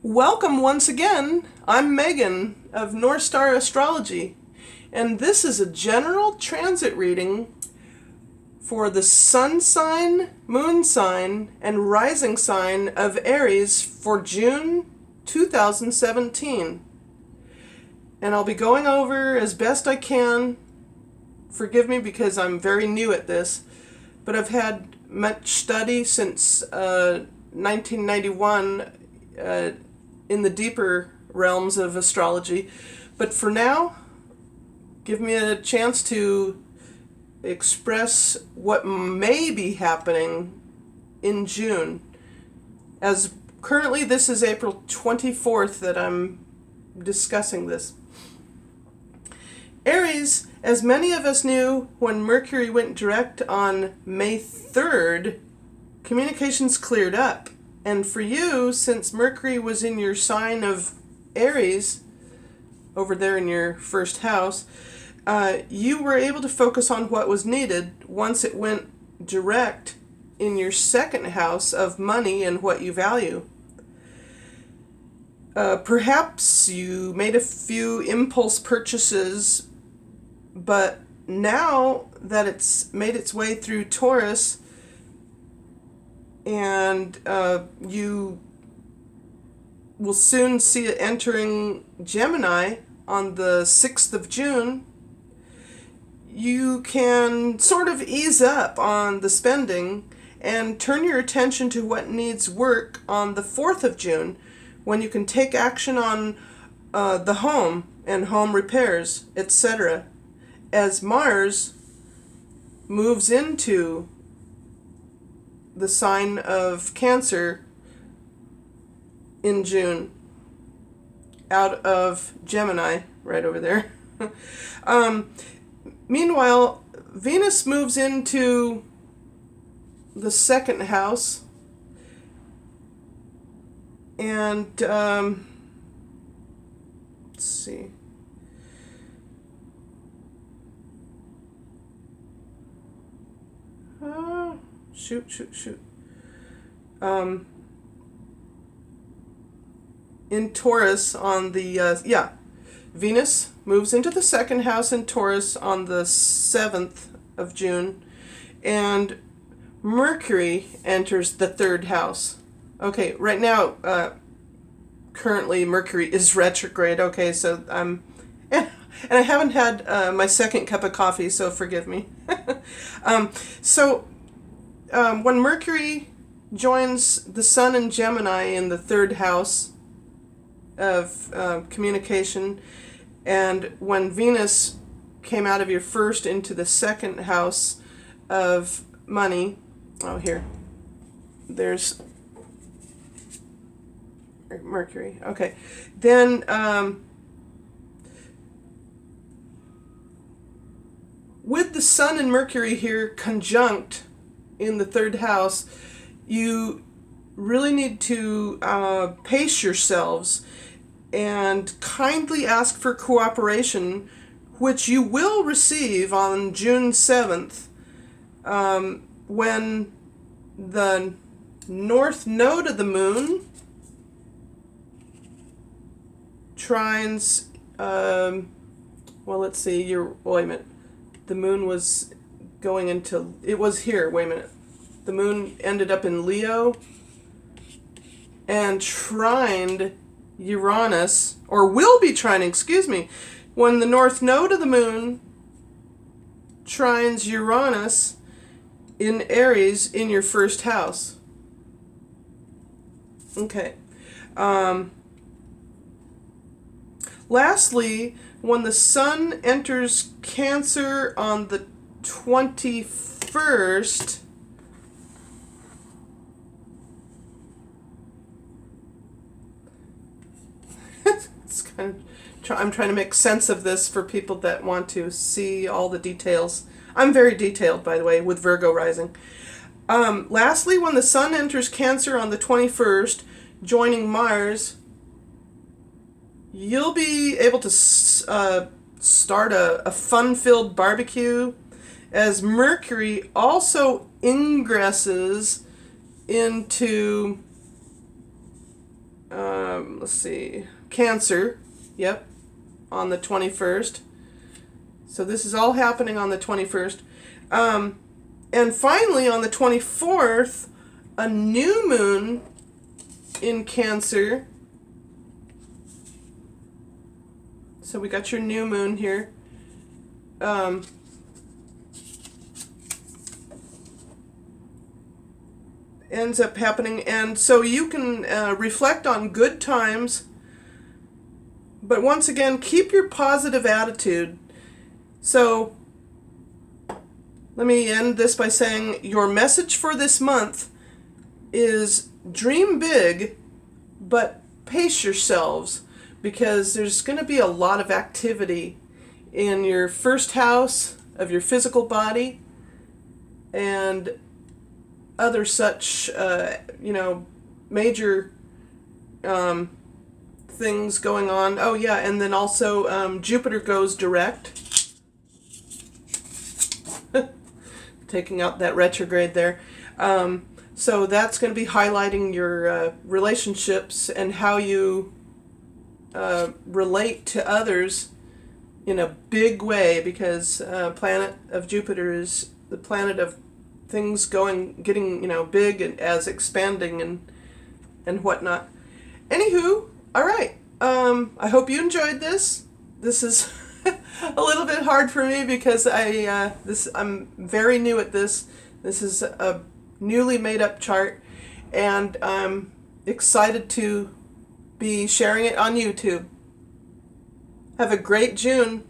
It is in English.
Welcome once again. I'm Megan of North Star Astrology, and this is a general transit reading for the sun sign, moon sign, and rising sign of Aries for June 2017. And I'll be going over as best I can. Forgive me because I'm very new at this, but I've had much study since 1991 in the deeper realms of astrology. But for now, give me a chance to express what may be happening in June. As currently, this is April 24th that I'm discussing this. Aries, as many of us knew when Mercury went direct on May 3rd, communications cleared up. And for you, since Mercury was in your sign of Aries, over there in your first house, you were able to focus on what was needed once it went direct in your second house of money and what you value. Perhaps you made a few impulse purchases, but now that it's made its way through Taurus, and you will soon see it entering Gemini on the 6th of June, you can sort of ease up on the spending and turn your attention to what needs work on the 4th of June, when you can take action on the home and home repairs, etc., as Mars moves into the sign of Cancer in June, out of Gemini, right over there. Meanwhile, Venus moves into the second house, and let's see. Shoot. In Taurus on the, Venus moves into the second house in Taurus on the 7th of June, and Mercury enters the third house. Okay, right now, currently Mercury is retrograde. Okay, so and I haven't had my second cup of coffee, so forgive me. When Mercury joins the Sun in Gemini in the third house of communication, and when Venus came out of your first into the second house of money, there's Mercury. Okay, then with the Sun and Mercury here conjunct in the third house, you really need to pace yourselves and kindly ask for cooperation, which you will receive on June 7th, when the north node of the moon trines, let's see, wait a minute. The moon was going into, it was here, wait a minute. The moon ended up in Leo and trined Uranus, or will be trining, excuse me, when the north node of the moon trines Uranus in Aries in your first house. Okay. Lastly, when the Sun enters Cancer on the 21st, it's kind of, I'm trying to make sense of this for people that want to see all the details. I'm very detailed, by the way, with Virgo rising. Lastly, when the Sun enters Cancer on the 21st, joining Mars, you'll be able to start a fun-filled barbecue, as Mercury also ingresses into let's see, Cancer, yep, on the 21st. So this is all happening on the 21st. And finally, on the 24th, a new moon in Cancer. So we got your new moon here. Ends up happening, and so you can reflect on good times, but once again, keep your positive attitude. So let me end this by saying your message for this month is dream big, but pace yourselves, because there's going to be a lot of activity in your first house of your physical body and other such, major things going on. Oh yeah, and then also Jupiter goes direct, taking out that retrograde there. So that's going to be highlighting your relationships and how you relate to others in a big way, because planet of Jupiter is the planet of things getting big and as expanding and whatnot. Anywho, all right. I hope you enjoyed this. This is a little bit hard for me because I'm very new at this. This is a newly made up chart, and I'm excited to be sharing it on YouTube. Have a great June.